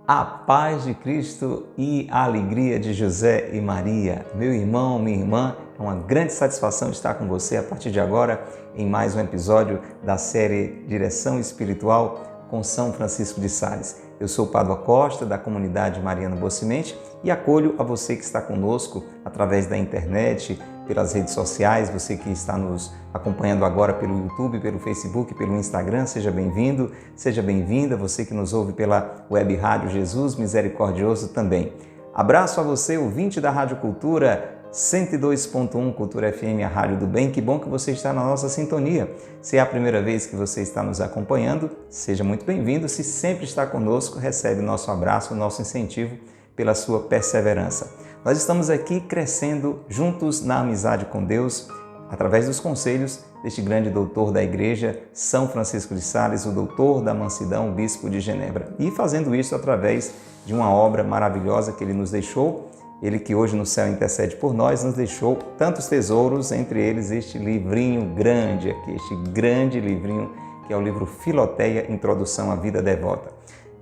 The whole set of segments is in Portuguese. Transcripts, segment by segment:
A paz de Cristo e a alegria de José e Maria. Meu irmão, minha irmã, é uma grande satisfação estar com você a partir de agora em mais um episódio da série Direção Espiritual com São Francisco de Sales. Eu sou o Padua Costa, da comunidade Mariana Boa Semente, e acolho a você que está conosco através da internet, pelas redes sociais, você que está nos acompanhando agora pelo YouTube, pelo Facebook, pelo Instagram, seja bem-vindo, seja bem-vinda, você que nos ouve pela Web Rádio Jesus Misericordioso também. Abraço a você, ouvinte da Rádio Cultura 102.1 Cultura FM, a Rádio do Bem. Que bom que você está na nossa sintonia. Se é a primeira vez que você está nos acompanhando, seja muito bem-vindo. Se sempre está conosco, recebe o nosso abraço, o nosso incentivo pela sua perseverança. Nós estamos aqui crescendo juntos na amizade com Deus, através dos conselhos deste grande doutor da Igreja, São Francisco de Sales, o doutor da mansidão, o bispo de Genebra. E fazendo isso através de uma obra maravilhosa que ele nos deixou, ele que hoje no céu intercede por nós, nos deixou tantos tesouros, entre eles este livrinho grande aqui, este grande livrinho que é o livro Filoteia, Introdução à Vida Devota.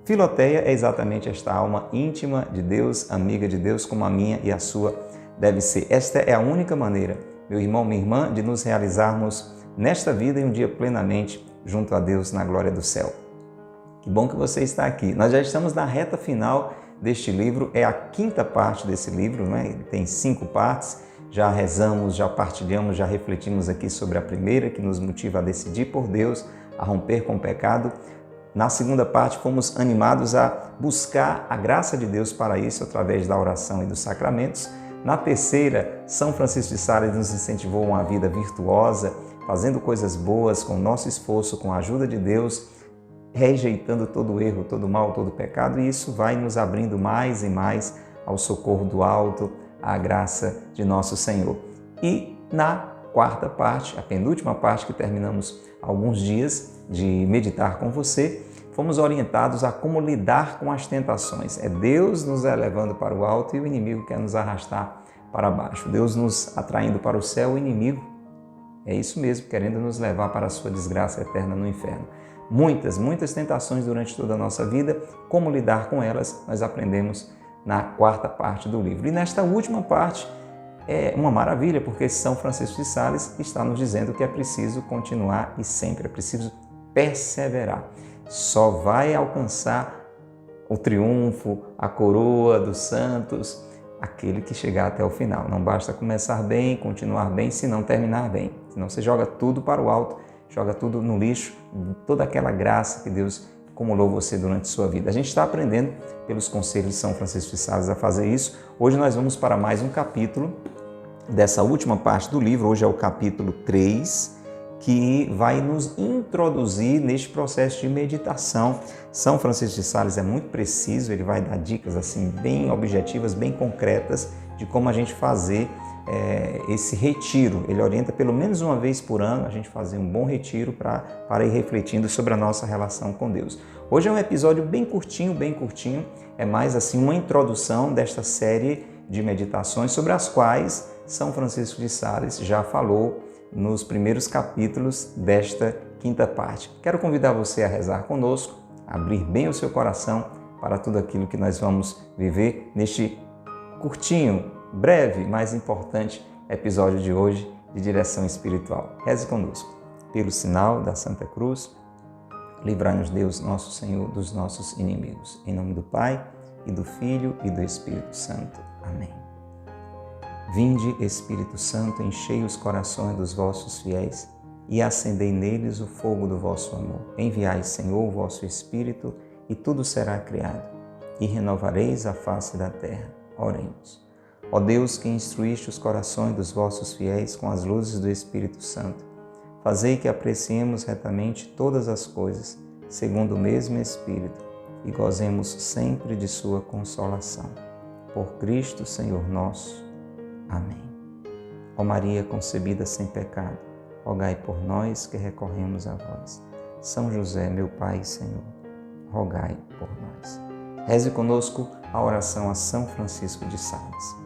Filoteia é exatamente esta alma íntima de Deus, amiga de Deus, como a minha e a sua deve ser. Esta é a única maneira, meu irmão, minha irmã, de nos realizarmos nesta vida e um dia plenamente junto a Deus na glória do céu. Que bom que você está aqui. Nós já estamos na reta final deste livro, é a quinta parte desse livro, né? Ele tem 5 partes. Já rezamos, já partilhamos, já refletimos aqui sobre a primeira, que nos motiva a decidir por Deus, a romper com o pecado. Na segunda parte, fomos animados a buscar a graça de Deus para isso, através da oração e dos sacramentos. Na terceira, São Francisco de Sales nos incentivou a uma vida virtuosa, fazendo coisas boas com o nosso esforço, com a ajuda de Deus, rejeitando todo erro, todo mal, todo pecado, e isso vai nos abrindo mais e mais ao socorro do alto, à graça de nosso Senhor. E na quarta parte, a penúltima parte que terminamos há alguns dias de meditar com você, fomos orientados a como lidar com as tentações. É Deus nos elevando para o alto e o inimigo quer nos arrastar para baixo. Deus nos atraindo para o céu, o inimigo é isso mesmo, querendo nos levar para a sua desgraça eterna no inferno. Muitas tentações durante toda a nossa vida, como lidar com elas, nós aprendemos na quarta parte do livro. E nesta última parte é uma maravilha, porque São Francisco de Sales está nos dizendo que é preciso continuar e sempre é preciso perseverar. Só vai alcançar o triunfo, a coroa dos santos, aquele que chegar até o final. Não basta começar bem, continuar bem, se não terminar bem. Senão você joga tudo para o alto, joga tudo no lixo, toda aquela graça que Deus acumulou você durante sua vida. A gente está aprendendo pelos conselhos de São Francisco de Sales a fazer isso. Hoje nós vamos para mais um capítulo dessa última parte do livro. Hoje é o capítulo 3, que vai nos introduzir neste processo de meditação. São Francisco de Sales é muito preciso, ele vai dar dicas assim bem objetivas, bem concretas de como a gente fazer esse retiro. Ele orienta pelo menos uma vez por ano a gente fazer um bom retiro para ir refletindo sobre a nossa relação com Deus. Hoje é um episódio bem curtinho, é mais assim uma introdução desta série de meditações sobre as quais São Francisco de Sales já falou nos primeiros capítulos desta quinta parte. Quero convidar você a rezar conosco, a abrir bem o seu coração para tudo aquilo que nós vamos viver neste curtinho, breve, mas importante episódio de hoje de Direção Espiritual. Reze conosco. Pelo sinal da Santa Cruz, livrai-nos Deus, nosso Senhor, dos nossos inimigos. Em nome do Pai, e do Filho, e do Espírito Santo. Amém. Vinde, Espírito Santo, enchei os corações dos vossos fiéis e acendei neles o fogo do vosso amor. Enviai, Senhor, o vosso Espírito, e tudo será criado, e renovareis a face da terra. Oremos. Ó Deus, que instruíste os corações dos vossos fiéis com as luzes do Espírito Santo, fazei que apreciemos retamente todas as coisas, segundo o mesmo Espírito, e gozemos sempre de sua consolação. Por Cristo, Senhor nosso. Amém. Ó Maria concebida sem pecado, rogai por nós que recorremos a vós. São José, meu Pai e Senhor, rogai por nós. Reze conosco a oração a São Francisco de Sales.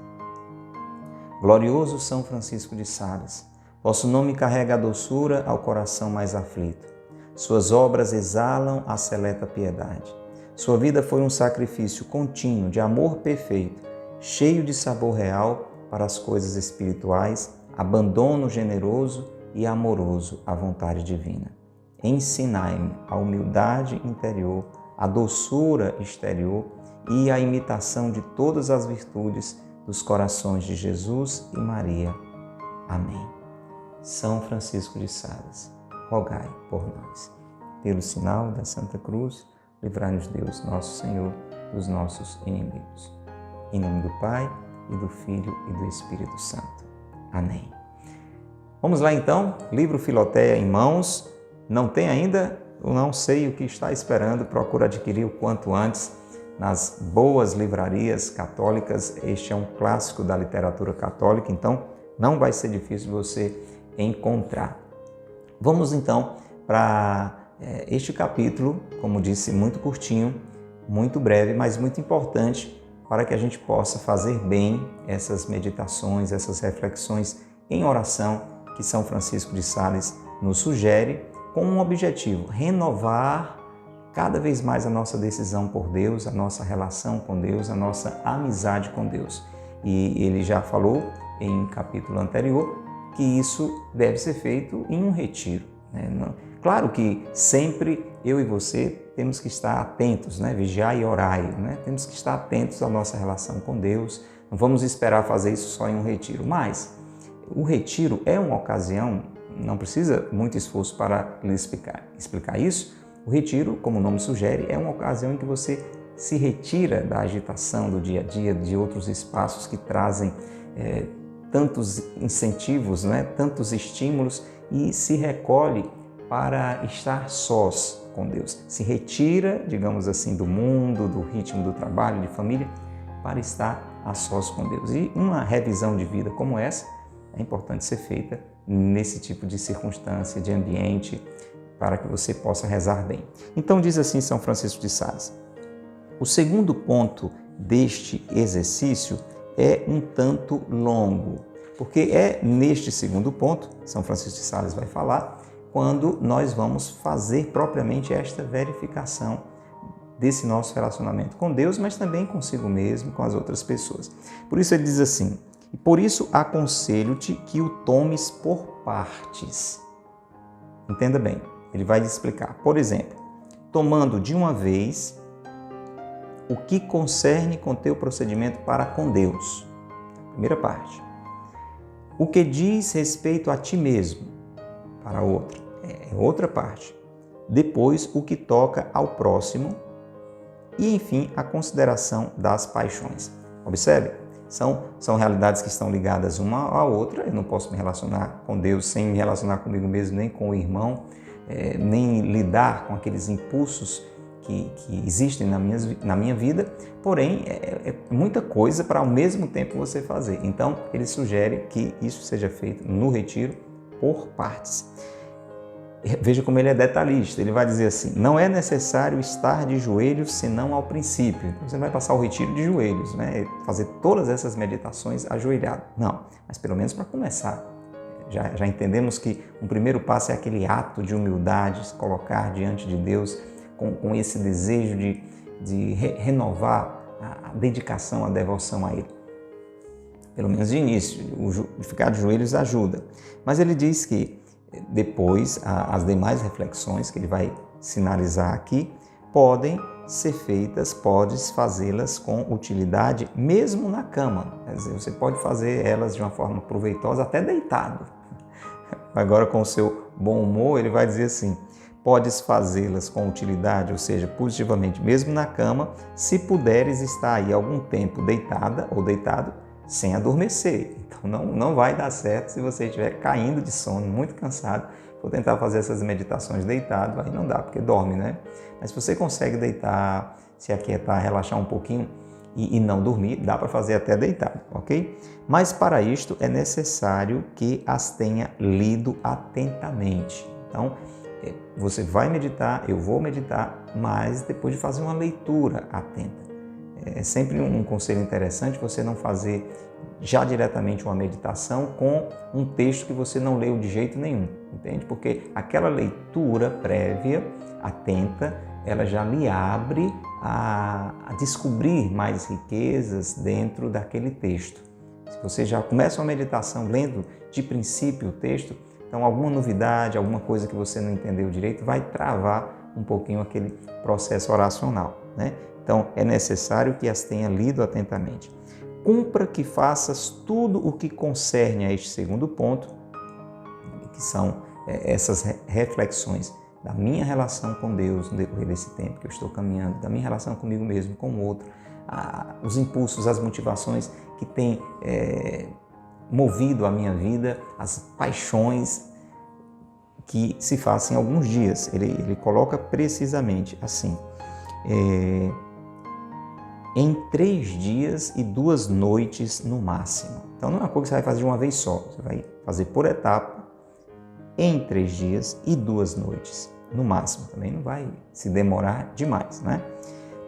Glorioso São Francisco de Sales, vosso nome carrega a doçura ao coração mais aflito. Suas obras exalam a seleta piedade. Sua vida foi um sacrifício contínuo de amor perfeito, cheio de sabor real para as coisas espirituais, abandono generoso e amoroso à vontade divina. Ensinai-me a humildade interior, a doçura exterior e a imitação de todas as virtudes dos corações de Jesus e Maria. Amém. São Francisco de Sales, rogai por nós. Pelo sinal da Santa Cruz, livrai-nos Deus, nosso Senhor, dos nossos inimigos. Em nome do Pai, e do Filho e do Espírito Santo. Amém. Vamos lá então, livro Filoteia em mãos. Não tem ainda? Eu não sei o que está esperando, procura adquirir o quanto antes nas boas livrarias católicas. Este é um clássico da literatura católica, então não vai ser difícil você encontrar. Vamos então para este capítulo, como disse, muito curtinho, muito breve, mas muito importante para que a gente possa fazer bem essas meditações, essas reflexões em oração que São Francisco de Sales nos sugere, com um objetivo: renovar cada vez mais a nossa decisão por Deus, a nossa relação com Deus, a nossa amizade com Deus. E ele já falou em um capítulo anterior que isso deve ser feito em um retiro, né? Claro que sempre eu e você temos que estar atentos, né? Vigiai e orai, né? Temos que estar atentos à nossa relação com Deus. Não vamos esperar fazer isso só em um retiro, mas o retiro é uma ocasião, não precisa muito esforço para lhe explicar isso. O retiro, como o nome sugere, é uma ocasião em que você se retira da agitação do dia a dia, de outros espaços que trazem tantos incentivos, né? Tantos estímulos, e se recolhe para estar sós com Deus. Se retira, digamos assim, do mundo, do ritmo do trabalho, de família, para estar a sós com Deus. E uma revisão de vida como essa é importante ser feita nesse tipo de circunstância, de ambiente, para que você possa rezar bem. Então diz assim São Francisco de Sales: o segundo ponto deste exercício é um tanto longo, porque é neste segundo ponto, São Francisco de Sales vai falar, quando nós vamos fazer propriamente esta verificação desse nosso relacionamento com Deus, mas também consigo mesmo, com as outras pessoas. Por isso ele diz assim: e por isso aconselho-te que o tomes por partes. Entenda bem, ele vai explicar. Por exemplo, tomando de uma vez o que concerne com teu procedimento para com Deus. Primeira parte. O que diz respeito a ti mesmo, para outra. É outra parte. Depois, o que toca ao próximo. E, enfim, a consideração das paixões. Observe, são realidades que estão ligadas uma à outra. Eu não posso me relacionar com Deus sem me relacionar comigo mesmo, nem com o irmão, nem lidar com aqueles impulsos que existem na minha vida. Porém, é muita coisa para ao mesmo tempo você fazer. Então, ele sugere que isso seja feito no retiro por partes. Veja como ele é detalhista. Ele vai dizer assim: não é necessário estar de joelhos senão ao princípio. Então, você vai passar o retiro de joelhos, né? Fazer todas essas meditações ajoelhado. Não, mas pelo menos para começar. Já entendemos que um primeiro passo é aquele ato de humildade, se colocar diante de Deus com esse desejo de renovar a dedicação, a devoção a Ele. Pelo menos de início, ficar de joelhos ajuda. Mas ele diz que depois, as demais reflexões que ele vai sinalizar aqui, podem ser feitas, podes fazê-las com utilidade mesmo na cama. Quer dizer, você pode fazer elas de uma forma proveitosa até deitado. Agora, com o seu bom humor, ele vai dizer assim: podes fazê-las com utilidade, ou seja, positivamente, mesmo na cama, se puderes estar aí algum tempo deitada ou deitado, sem adormecer. Então não vai dar certo se você estiver caindo de sono, muito cansado, for tentar fazer essas meditações deitado, aí não dá, porque dorme, né? Mas se você consegue deitar, se aquietar, relaxar um pouquinho e não dormir, dá para fazer até deitado, ok? Mas para isto é necessário que as tenha lido atentamente. Então, você vai meditar, eu vou meditar, mas depois de fazer uma leitura atenta. É sempre um conselho interessante você não fazer já diretamente uma meditação com um texto que você não leu de jeito nenhum, entende? Porque aquela leitura prévia, atenta, ela já lhe abre a descobrir mais riquezas dentro daquele texto. Se você já começa uma meditação lendo de princípio o texto, então alguma novidade, alguma coisa que você não entendeu direito vai travar um pouquinho aquele processo oracional, né? Então é necessário que as tenha lido atentamente. Cumpra que faças tudo o que concerne a este segundo ponto, que são essas reflexões da minha relação com Deus no decorrer desse tempo que eu estou caminhando, da minha relação comigo mesmo, com o outro, os impulsos, as motivações que têm movido a minha vida, as paixões que se fazem em alguns dias. Ele coloca precisamente assim, em 3 dias e 2 noites no máximo. Então não é uma coisa que você vai fazer de uma vez só, você vai fazer por etapa, em 3 dias e 2 noites no máximo. Também não vai se demorar demais, né?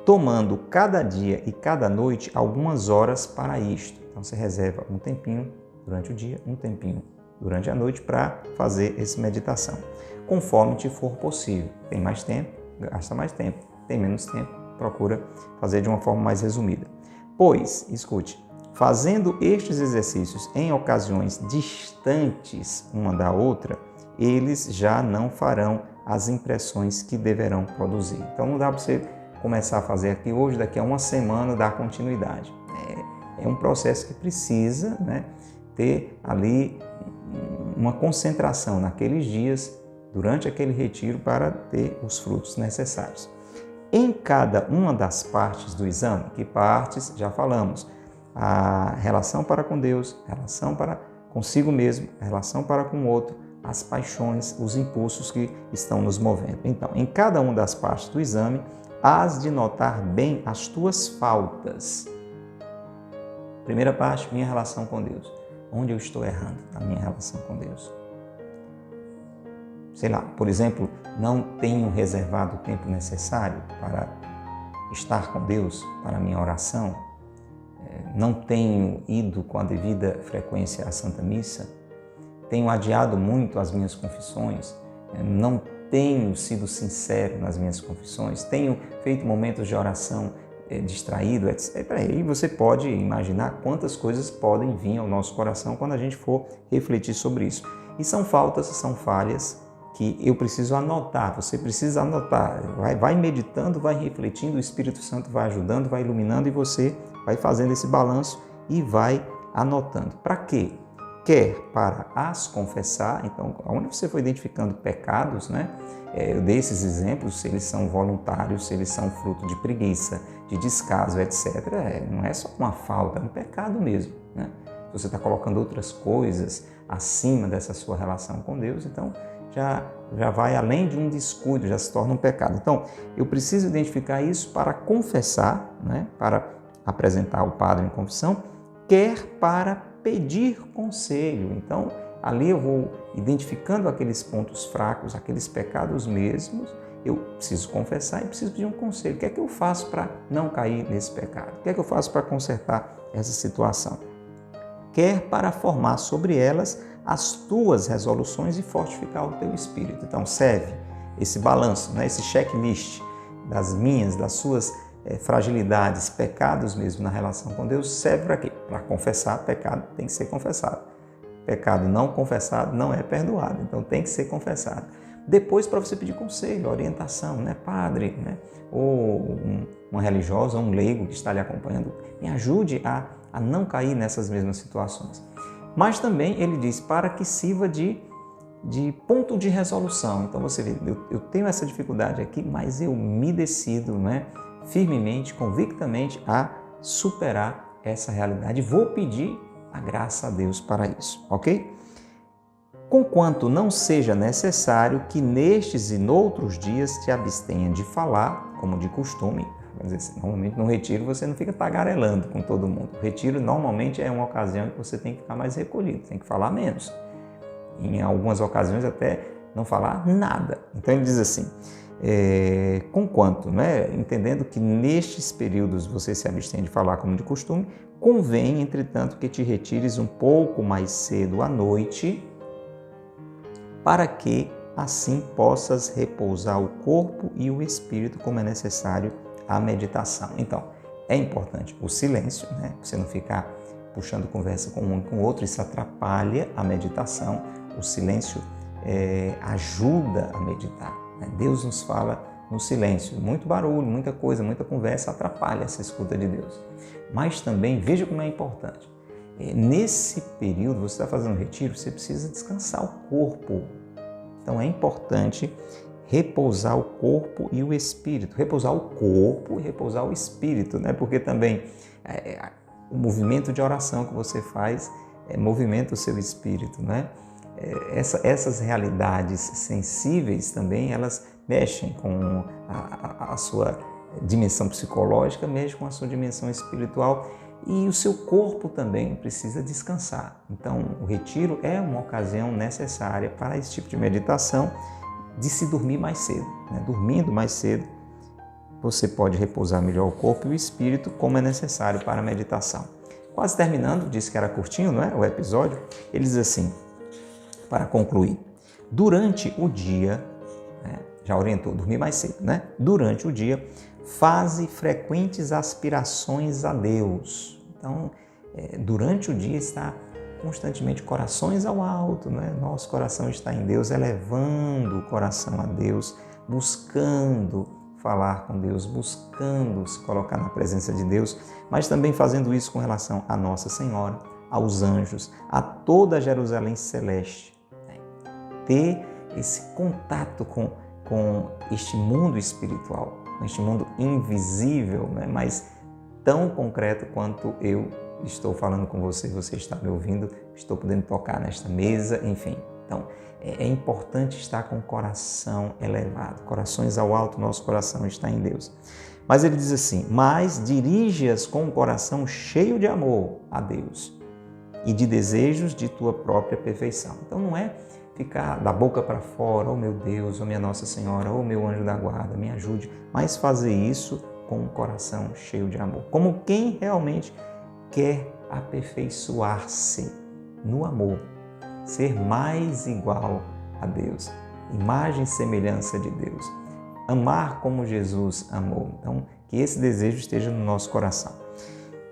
Tomando cada dia e cada noite algumas horas para isto. Então você reserva um tempinho durante o dia, um tempinho durante a noite para fazer essa meditação, conforme te for possível. Tem mais tempo, gasta mais tempo. Tem menos tempo, procura fazer de uma forma mais resumida. Pois, escute, fazendo estes exercícios em ocasiões distantes uma da outra, eles já não farão as impressões que deverão produzir. Então não dá para você começar a fazer aqui hoje, daqui a uma semana dar continuidade. É um processo que precisa, né, ter ali uma concentração naqueles dias, durante aquele retiro, para ter os frutos necessários. Em cada uma das partes do exame, que partes já falamos, a relação para com Deus, a relação para consigo mesmo, a relação para com o outro, as paixões, os impulsos que estão nos movendo. Então, em cada uma das partes do exame, hás de notar bem as tuas faltas. Primeira parte, minha relação com Deus. Onde eu estou errando na minha relação com Deus? Sei lá, por exemplo, não tenho reservado o tempo necessário para estar com Deus, para a minha oração. Não tenho ido com a devida frequência à Santa Missa. Tenho adiado muito as minhas confissões. Não tenho sido sincero nas minhas confissões. Tenho feito momentos de oração distraído, etc. Aí você pode imaginar quantas coisas podem vir ao nosso coração quando a gente for refletir sobre isso. E são faltas, são falhas que eu preciso anotar, você precisa anotar. Vai meditando, vai refletindo, o Espírito Santo vai ajudando, vai iluminando e você vai fazendo esse balanço e vai anotando. Para quê? Quer para as confessar, então, onde você for identificando pecados, né? Eu dei esses exemplos, se eles são voluntários, se eles são fruto de preguiça, de descaso, etc. Não é só uma falta, é um pecado mesmo, né? Se você está colocando outras coisas acima dessa sua relação com Deus, então já vai além de um descuido, já se torna um pecado. Então, eu preciso identificar isso para confessar, né? Para apresentar ao padre em confissão, quer para pedir conselho. Então, ali eu vou identificando aqueles pontos fracos, aqueles pecados mesmos, eu preciso confessar e preciso pedir um conselho. O que é que eu faço para não cair nesse pecado? O que é que eu faço para consertar essa situação? Quer para formar sobre elas as tuas resoluções e fortificar o teu espírito. Então, serve esse balanço, né? Esse checklist das minhas, das suas fragilidades, pecados mesmo na relação com Deus, serve para quê? Para confessar. Pecado tem que ser confessado. Pecado não confessado não é perdoado, então tem que ser confessado. Depois, para você pedir conselho, orientação, né? Padre, né? Ou uma religiosa, um leigo que está lhe acompanhando, me ajude a não cair nessas mesmas situações. Mas também ele diz para que sirva de ponto de resolução. Então você vê, eu tenho essa dificuldade aqui, mas eu me decido, né, firmemente, convictamente a superar essa realidade. Vou pedir a graça a Deus para isso, ok? Conquanto não seja necessário que nestes e noutros dias te abstenha de falar, como de costume. Quer dizer, normalmente no retiro você não fica tagarelando com todo mundo. O retiro normalmente é uma ocasião que você tem que ficar mais recolhido, tem que falar menos. Em algumas ocasiões até não falar nada. Então ele diz assim, Conquanto, né? Entendendo que nestes períodos você se abstém de falar como de costume, convém, entretanto, que te retires um pouco mais cedo à noite, para que assim possas repousar o corpo e o espírito, como é necessário a meditação. Então, é importante o silêncio, né? Você não ficar puxando conversa com um e com o outro, isso atrapalha a meditação. O silêncio ajuda a meditar, né? Deus nos fala no silêncio. Muito barulho, muita coisa, muita conversa atrapalha essa escuta de Deus. Mas também, veja como é importante. Nesse período, você está fazendo retiro, você precisa descansar o corpo. Então é importante repousar o corpo e o espírito. Repousar o corpo e repousar o espírito, né? Porque também o movimento de oração que você faz movimenta o seu espírito, né? Essas realidades sensíveis também, elas mexem com a sua dimensão psicológica, mexem com a sua dimensão espiritual. E o seu corpo também precisa descansar. Então, o retiro é uma ocasião necessária para esse tipo de meditação, de se dormir mais cedo, né? Dormindo mais cedo, você pode repousar melhor o corpo e o espírito, como é necessário para a meditação. Quase terminando, disse que era curtinho, não é? O episódio, ele diz assim, para concluir: durante o dia, né? Já orientou, dormir mais cedo, né? Durante o dia, faze frequentes aspirações a Deus. Então, durante o dia está constantemente corações ao alto, né? Nosso coração está em Deus, elevando o coração a Deus, buscando falar com Deus, buscando se colocar na presença de Deus, mas também fazendo isso com relação a Nossa Senhora, aos anjos, a toda a Jerusalém celeste. Ter esse contato com este mundo espiritual, este mundo invisível, né? Mas tão concreto quanto eu estou falando com você, você está me ouvindo, estou podendo tocar nesta mesa, enfim. Então, é importante estar com o coração elevado, corações ao alto, nosso coração está em Deus. Mas ele diz assim, mas dirige-as com um coração cheio de amor a Deus e de desejos de tua própria perfeição. Então, não é ficar da boca para fora, oh meu Deus, oh minha Nossa Senhora, oh meu anjo da guarda, me ajude, mas fazer isso com um coração cheio de amor, como quem realmente quer aperfeiçoar-se no amor, ser mais igual a Deus, imagem e semelhança de Deus, amar como Jesus amou. Então, que esse desejo esteja no nosso coração.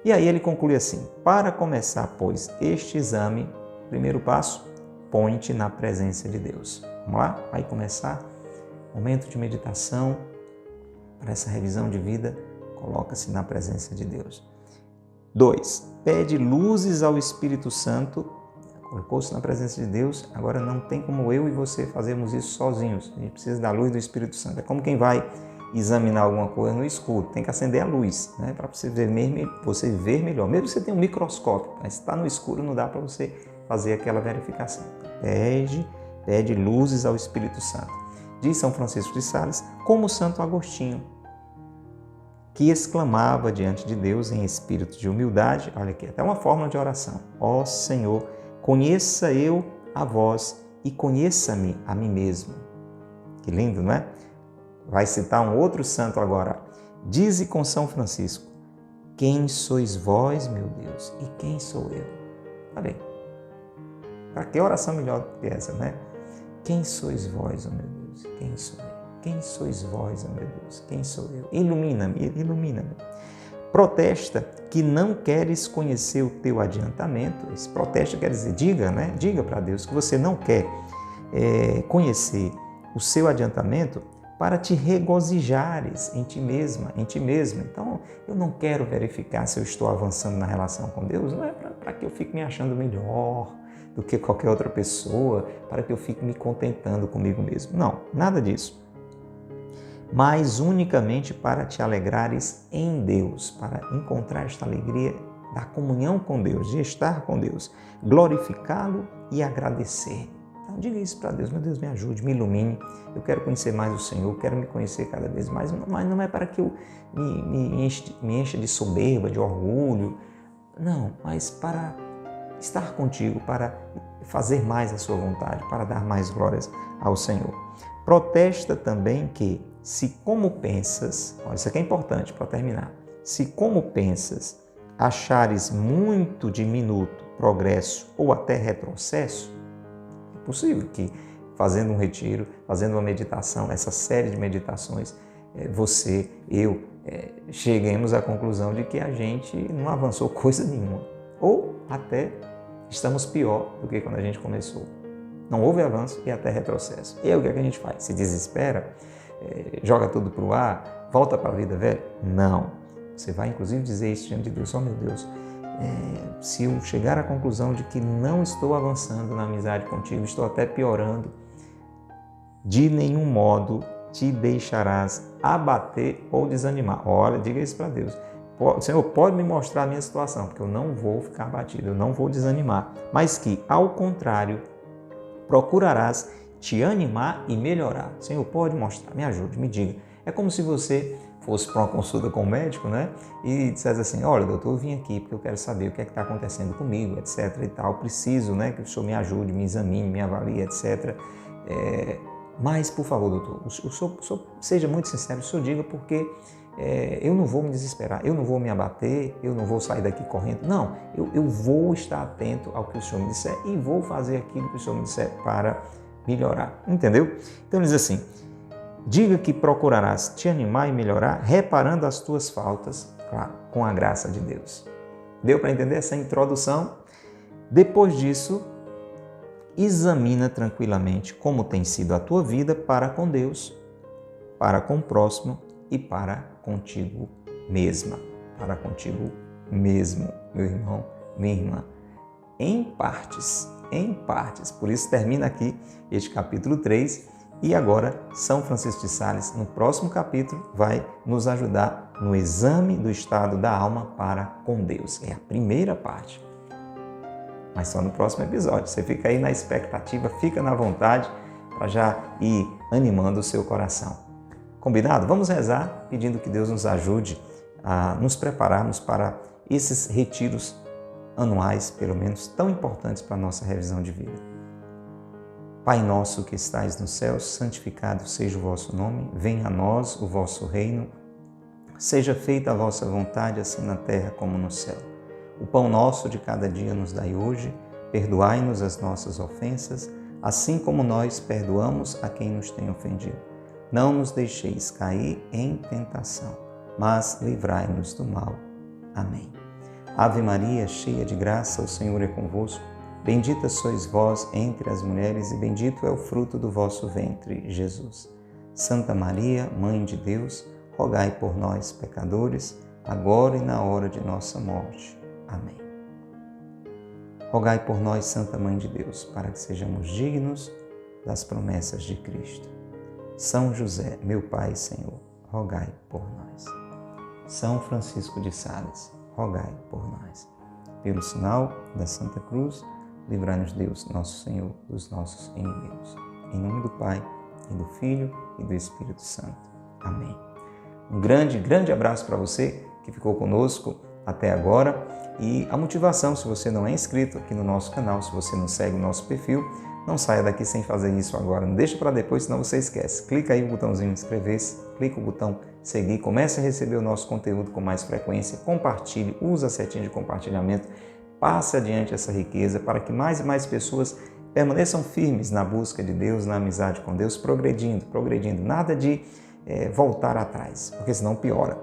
E aí ele conclui assim, para começar, pois, este exame, primeiro passo, põe-te na presença de Deus. Vamos lá? Vai começar momento de meditação para essa revisão de vida, coloca-se na presença de Deus. 2. Pede luzes ao Espírito Santo, colocou-se na presença de Deus, agora não tem como eu e você fazermos isso sozinhos, a gente precisa da luz do Espírito Santo. É como quem vai examinar alguma coisa no escuro, tem que acender a luz, né? Para você ver melhor, mesmo que você tenha um microscópio, mas se está no escuro não dá para você fazer aquela verificação. Pede luzes ao Espírito Santo. Diz São Francisco de Sales, como Santo Agostinho, que exclamava diante de Deus em espírito de humildade, olha aqui, até uma forma de oração, ó Senhor, conheça eu a vós e conheça-me a mim mesmo. Que lindo, não é? Vai citar um outro santo agora. Dize com São Francisco, quem sois vós, meu Deus, e quem sou eu? Olha aí. Para que oração melhor do que essa, né? Quem sois vós, ó meu Deus? Quem sou eu? Quem sois vós, ó meu Deus? Quem sou eu? Ilumina-me, ilumina-me. Protesta que não queres conhecer o teu adiantamento. Esse protesta quer dizer, diga, né? Diga para Deus que você não quer conhecer o seu adiantamento para te regozijares em ti mesma, em ti mesmo. Então, eu não quero verificar se eu estou avançando na relação com Deus, não é para que eu fique me achando melhor do que qualquer outra pessoa, para que eu fique me contentando comigo mesmo. Não, nada disso. Mas unicamente para te alegrares em Deus, para encontrar esta alegria da comunhão com Deus, de estar com Deus, glorificá-lo e agradecer. Então, diga isso para Deus, meu Deus, me ajude, me ilumine, eu quero conhecer mais o Senhor, quero me conhecer cada vez mais, mas não é para que eu me encha de soberba, de orgulho, não, mas para estar contigo, para fazer mais a sua vontade, para dar mais glórias ao Senhor. Protesta também que, se como pensas, olha, isso aqui é importante para terminar, se como pensas achares muito diminuto progresso ou até retrocesso, é possível que fazendo um retiro, fazendo uma meditação, essa série de meditações, você, eu, cheguemos à conclusão de que a gente não avançou coisa nenhuma. Ou até estamos pior do que quando a gente começou. Não houve avanço e até retrocesso. E aí o que é que a gente faz? Se desespera? Joga tudo para o ar? Volta para a vida velha? Não. Você vai inclusive dizer isso diante de Deus. Oh meu Deus, se eu chegar à conclusão de que não estou avançando na amizade contigo, estou até piorando, de nenhum modo te deixarás abater ou desanimar. Olha, diga isso para Deus. Senhor, pode me mostrar a minha situação, porque eu não vou ficar abatido, eu não vou desanimar. Mas que, ao contrário, procurarás te animar e melhorar. Senhor, pode mostrar, me ajude, me diga. É como se você fosse para uma consulta com o médico, né? E dissesse assim, olha, doutor, eu vim aqui porque eu quero saber o que é que está acontecendo comigo, etc. e tal. Preciso, né, que o senhor me ajude, me examine, me avalie, etc. Mas, por favor, doutor, o senhor seja muito sincero, o senhor diga porque eu não vou me desesperar, eu não vou me abater, eu não vou sair daqui correndo. Não, eu vou estar atento ao que o senhor me disser e vou fazer aquilo que o senhor me disser para melhorar. Entendeu? Então ele diz assim, diga que procurarás te animar e melhorar, reparando as tuas faltas, claro, com a graça de Deus. Deu para entender essa introdução? Depois disso, examina tranquilamente como tem sido a tua vida para com Deus, para com o próximo e para contigo mesma. Para contigo mesmo, meu irmão, minha irmã. Em partes. Por isso termina aqui este capítulo 3 e agora São Francisco de Sales, no próximo capítulo, vai nos ajudar no exame do estado da alma para com Deus. É a primeira parte. Mas só no próximo episódio. Você fica aí na expectativa, fica na vontade para já ir animando o seu coração. Combinado? Vamos rezar pedindo que Deus nos ajude a nos prepararmos para esses retiros anuais, pelo menos, tão importantes para a nossa revisão de vida. Pai nosso que estais nos céus, santificado seja o vosso nome, venha a nós o vosso reino, seja feita a vossa vontade, assim na terra como no céu. O pão nosso de cada dia nos dai hoje, perdoai-nos as nossas ofensas, assim como nós perdoamos a quem nos tem ofendido. Não nos deixeis cair em tentação, mas livrai-nos do mal. Amém. Ave Maria, cheia de graça, o Senhor é convosco. Bendita sois vós entre as mulheres e bendito é o fruto do vosso ventre, Jesus. Santa Maria, Mãe de Deus, rogai por nós, pecadores, agora e na hora de nossa morte. Amém. Rogai por nós, Santa Mãe de Deus, para que sejamos dignos das promessas de Cristo. São José, meu Pai e Senhor, rogai por nós. São Francisco de Sales, rogai por nós. Pelo sinal da Santa Cruz, livrai-nos Deus, nosso Senhor, dos nossos inimigos. Em nome do Pai, e do Filho, e do Espírito Santo. Amém. Um grande abraço para você que ficou conosco até agora. E a motivação, se você não é inscrito aqui no nosso canal, se você não segue o nosso perfil, não saia daqui sem fazer isso agora. Não deixa para depois, senão você esquece. Clica aí no botãozinho inscrever-se, clica no botão seguir, comece a receber o nosso conteúdo com mais frequência, compartilhe, use a setinha de compartilhamento, passe adiante essa riqueza para que mais e mais pessoas permaneçam firmes na busca de Deus, na amizade com Deus, progredindo. Nada de voltar atrás, porque senão piora.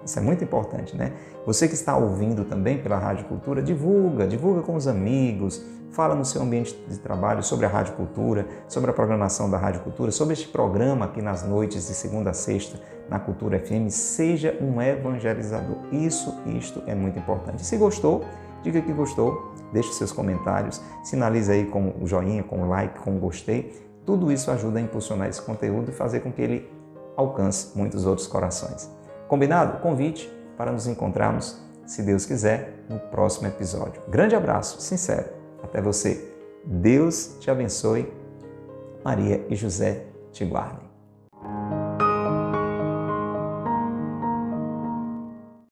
Isso é muito importante, né? Você que está ouvindo também pela Rádio Cultura, divulga com os amigos, fala no seu ambiente de trabalho sobre a Rádio Cultura, sobre a programação da Rádio Cultura, sobre este programa aqui nas noites de segunda a sexta na Cultura FM. Seja um evangelizador. Isto é muito importante. Se gostou, diga que gostou, deixe seus comentários, sinalize aí com o joinha, com o like, com o gostei. Tudo isso ajuda a impulsionar esse conteúdo e fazer com que ele alcance muitos outros corações. Combinado? Convite para nos encontrarmos, se Deus quiser, no próximo episódio. Grande abraço, sincero, até você. Deus te abençoe. Maria e José te guardem.